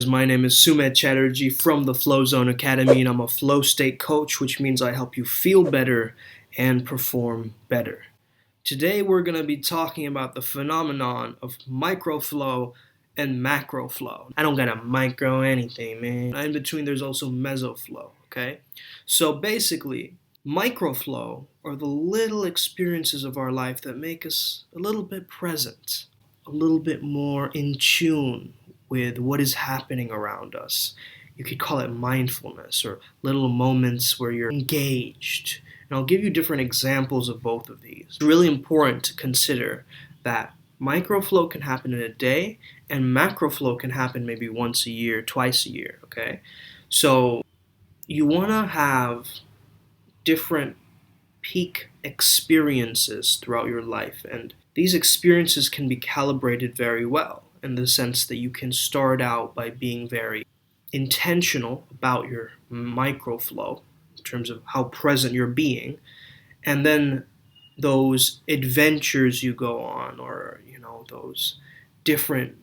My name is Sumedh Chatterjee from the Flow Zone Academy, and I'm a flow state coach, which means I help you feel better and perform better. Today we're going to be talking about the phenomenon of microflow and macroflow. I don't got a micro anything, man. In between there's also mesoflow, okay? So basically, microflow are the little experiences of our life that make us a little bit present, a little bit more in tune with what is happening around us. You could call it mindfulness, or little moments where you're engaged. And I'll give you different examples of both of these. It's really important to consider that microflow can happen in a day, and macroflow can happen maybe once a year, twice a year, okay? So you want to have different peak experiences throughout your life, and these experiences can be calibrated very well, in the sense that you can start out by being very intentional about your microflow in terms of how present you're being, and then those adventures you go on, or those different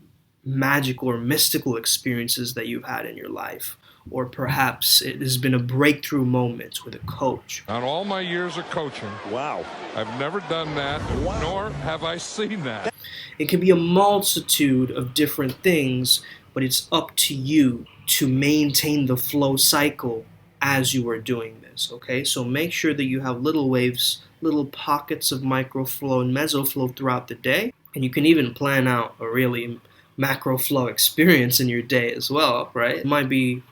magical or mystical experiences that you've had in your life, or perhaps it has been a breakthrough moment with a coach. On all my years of coaching, wow, I've never done that, nor have I seen that. It can be a multitude of different things, but it's up to you to maintain the flow cycle as you are doing this, okay? So make sure that you have little waves, little pockets of microflow and mesoflow throughout the day, and you can even plan out a really macroflow experience in your day as well, right? It might be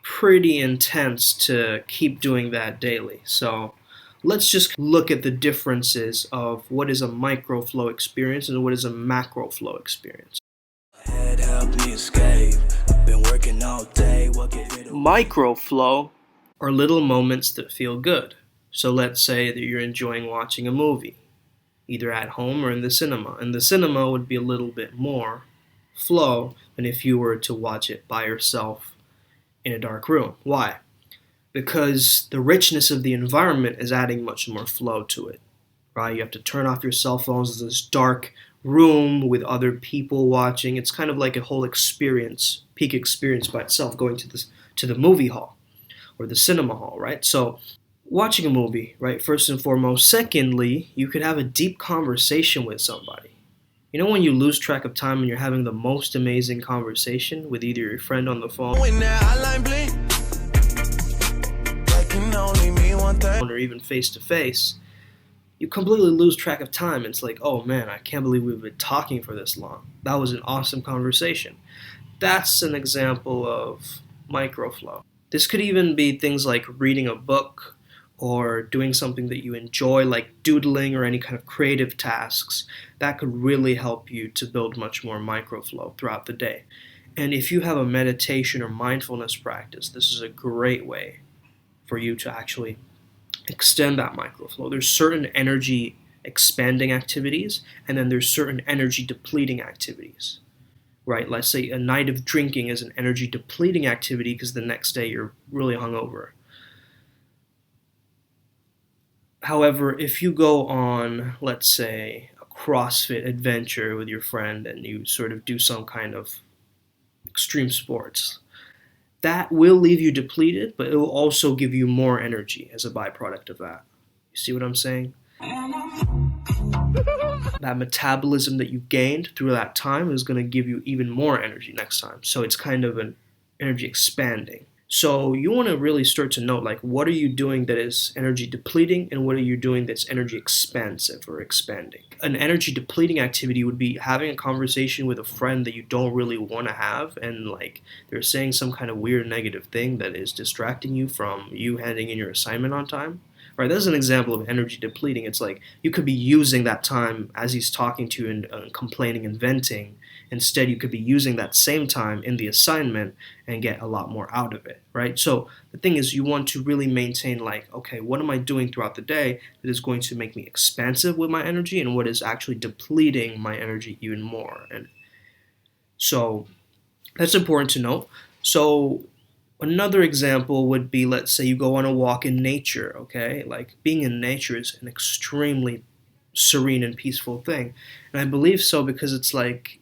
pretty intense to keep doing that daily. So let's just look at the differences of what is a microflow experience and what is a macroflow experience. Microflow are little moments that feel good. So let's say that you're enjoying watching a movie, either at home or in the cinema. And the cinema would be a little bit more flow than if you were to watch it by yourself in a dark room. Why? Because the richness of the environment is adding much more flow to it, right? You have to turn off your cell phones. There's this dark room with other people watching. It's kind of like a whole experience, peak experience by itself, going to the movie hall or the cinema hall, right? So watching a movie, right, first and foremost. Secondly, you could have a deep conversation with somebody. You know when you lose track of time and you're having the most amazing conversation with either your friend on the phone or even face to face, you completely lose track of time. It's like, oh man, I can't believe we've been talking for this long. That was an awesome conversation. That's an example of microflow. This could even be things like reading a book or doing something that you enjoy, like doodling or any kind of creative tasks. That could really help you to build much more microflow throughout the day. And if you have a meditation or mindfulness practice, this is a great way for you to actually extend that microflow. There's certain energy expanding activities, and then there's certain energy depleting activities, right? Let's say a night of drinking is an energy depleting activity because the next day you're really hungover. However, if you go on, let's say, a CrossFit adventure with your friend and you sort of do some kind of extreme sports, that will leave you depleted, but it will also give you more energy as a byproduct of that. You see what I'm saying? That metabolism that you gained through that time is going to give you even more energy next time. So it's kind of an energy expanding. So you want to really start to note, like, what are you doing that is energy depleting and what are you doing that's energy expansive or expanding? An energy depleting activity would be having a conversation with a friend that you don't really want to have, and like they're saying some kind of weird negative thing that is distracting you from you handing in your assignment on time. Right, that's an example of energy depleting. It's like you could be using that time as he's talking to you and complaining and venting. Instead, you could be using that same time in the assignment and get a lot more out of it, right? So the thing is, you want to really maintain, like, okay, what am I doing throughout the day that is going to make me expansive with my energy, and what is actually depleting my energy even more? And so that's important to note. So another example would be, let's say you go on a walk in nature, okay? Like, being in nature is an extremely serene and peaceful thing. And I believe so because it's like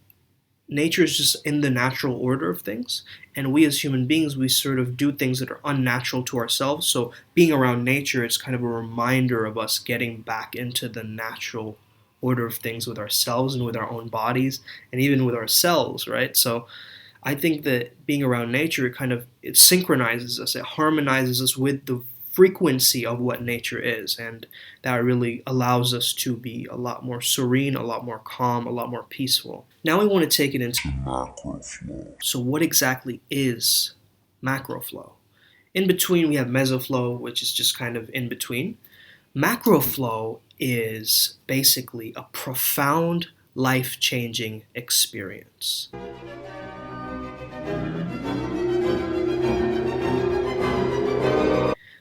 Nature is just in the natural order of things, and we as human beings, we sort of do things that are unnatural to ourselves. So being around nature is kind of a reminder of us getting back into the natural order of things with ourselves and with our own bodies and even with ourselves, right? So I think that being around nature, it synchronizes us, it harmonizes us with the frequency of what nature is, and that really allows us to be a lot more serene, a lot more calm, a lot more peaceful. Now we want to take it into macroflow. So what exactly is macroflow? In between we have mesoflow, which is just kind of in between. Macroflow is basically a profound, life-changing experience.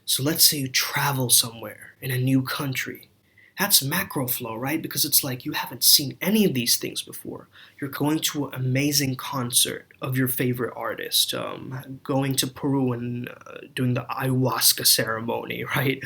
So let's say you travel somewhere in a new country. That's macro flow, right? Because it's like you haven't seen any of these things before. You're going to an amazing concert of your favorite artist, going to Peru and doing the ayahuasca ceremony, right?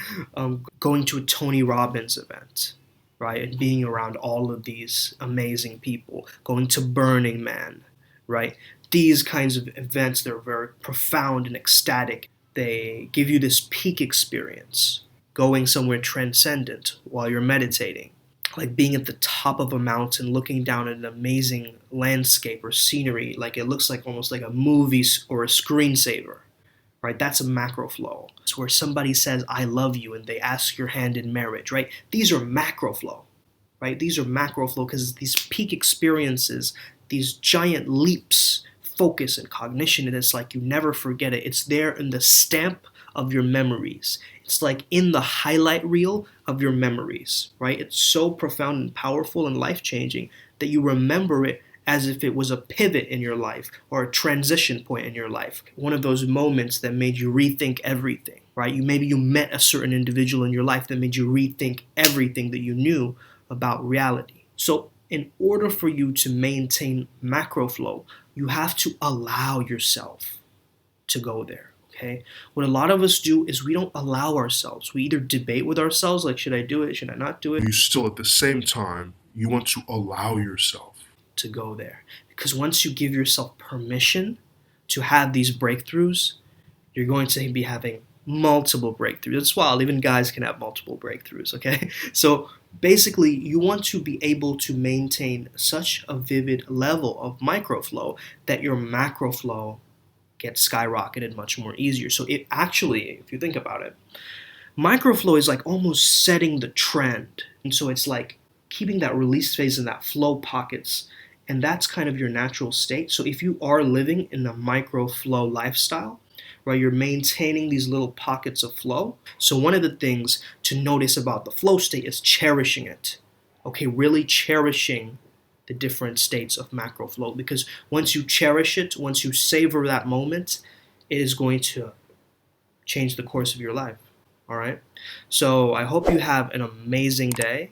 Going to a Tony Robbins event, right? And being around all of these amazing people, going to Burning Man, right? These kinds of events, they're very profound and ecstatic. They give you this peak experience, going somewhere transcendent while you're meditating, like being at the top of a mountain looking down at an amazing landscape or scenery, like it looks like almost like a movie or a screensaver, right? That's a macro flow. It's where somebody says, I love you, and they ask your hand in marriage, right? These are macro flow, right? These are macro flow because these peak experiences, these giant leaps, focus and cognition, and it's like you never forget it. It's there in the stamp of your memories. It's like in the highlight reel of your memories, right? It's so profound and powerful and life-changing that you remember it as if it was a pivot in your life or a transition point in your life. One of those moments that made you rethink everything, right? Maybe you met a certain individual in your life that made you rethink everything that you knew about reality. So in order for you to maintain macro flow, you have to allow yourself to go there. Okay? What a lot of us do is we don't allow ourselves. We either debate with ourselves, like, should I do it? Should I not do it? You still, at the same time, you want to allow yourself to go there. Because once you give yourself permission to have these breakthroughs, you're going to be having multiple breakthroughs. That's wild. Even guys can have multiple breakthroughs, okay? So basically, you want to be able to maintain such a vivid level of microflow that your macroflow gets skyrocketed much more easier. So it actually, if you think about it, microflow is like almost setting the trend. And so it's like keeping that release phase in that flow pockets, and that's kind of your natural state. So if you are living in a microflow lifestyle, right, you're maintaining these little pockets of flow. So one of the things to notice about the flow state is cherishing it. Okay, really cherishing the different states of macro flow, because once you cherish it, once you savor that moment, it is going to change the course of your life. All right. So I hope you have an amazing day.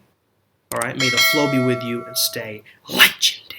All right. May the flow be with you and stay legendary.